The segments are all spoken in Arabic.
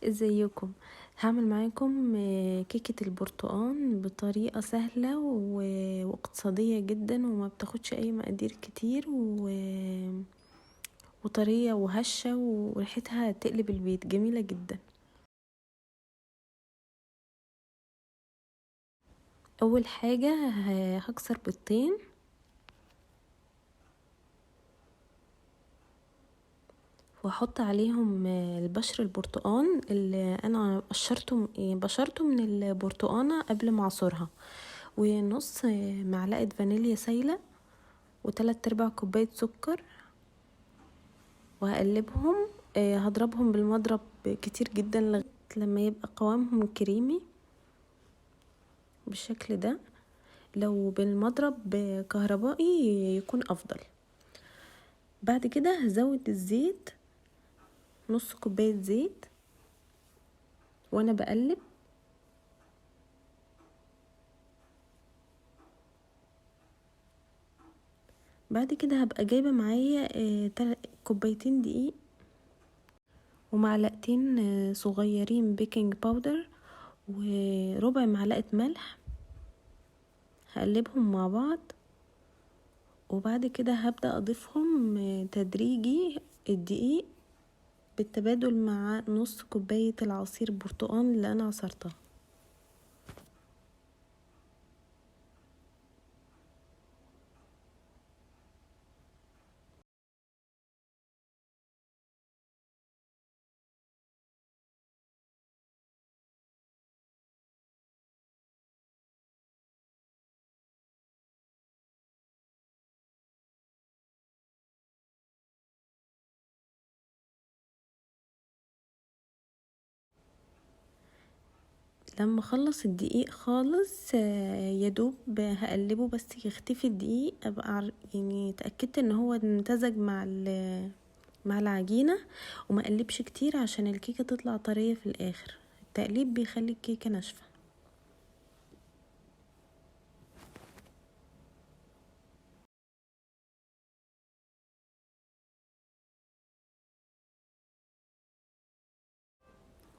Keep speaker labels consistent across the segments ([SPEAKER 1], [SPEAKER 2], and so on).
[SPEAKER 1] ازيكم؟ هعمل معاكم كيكة البرتقال بطريقة سهلة واقتصادية جدا، وما بتاخدش اي مقادير كتير وطرية وهشة، وريحتها تقلب البيت، جميلة جدا. اول حاجة هكسر بيضتين، واحط عليهم البشر البرتقال اللي انا بشرته من البرتقانة قبل ما اعصرها، ونص معلقة فانيليا سايلة، و3/4 كوباية سكر، وهقلبهم. هضربهم بالمضرب كتير جدا لغاية لما يبقى قوامهم كريمي بالشكل ده. لو بالمضرب كهربائي يكون افضل. بعد كده هزود الزيت، نص كوباية زيت، وانا بقلب. بعد كده هبقى جايبة معايا 2 كوبايتين دقيق، ومعلقتين صغيرين بيكنج باودر، وربع معلقة ملح. هقلبهم مع بعض، وبعد كده هبدأ اضيفهم تدريجي الدقيق بالتبادل مع نص كوباية العصير برتقال اللي انا عصرتها. لما اخلص الدقيق خالص يدوب هقلبه بس يختفي الدقيق، ابقى يعني اتأكدت ان هو امتزج مع العجينة، وما اقلبش كتير عشان الكيكة تطلع طرية في الاخر. التقليب بيخلي الكيكة ناشفة.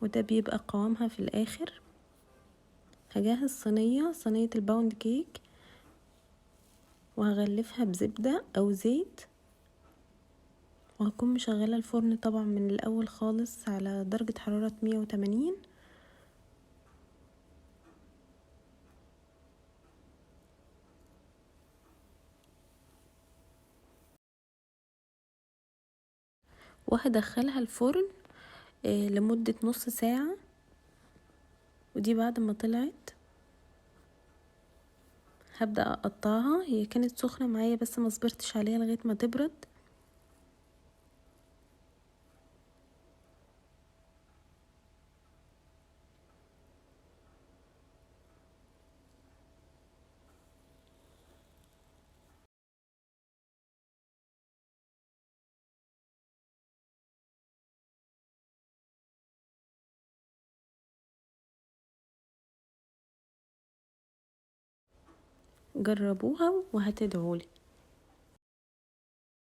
[SPEAKER 1] وده بيبقى قوامها في الاخر. هجهز صينية الباوند كيك، وهغلفها بزبدة او زيت، وهكون مشغلة الفرن طبعا من الاول خالص على درجة حرارة 180. وهدخلها الفرن لمدة نص ساعة. ودي بعد ما طلعت هبدأ اقطعها. هي كانت سخنة معايا بس ما صبرتش عليها لغاية ما تبرد. جربوها وهتدعولي.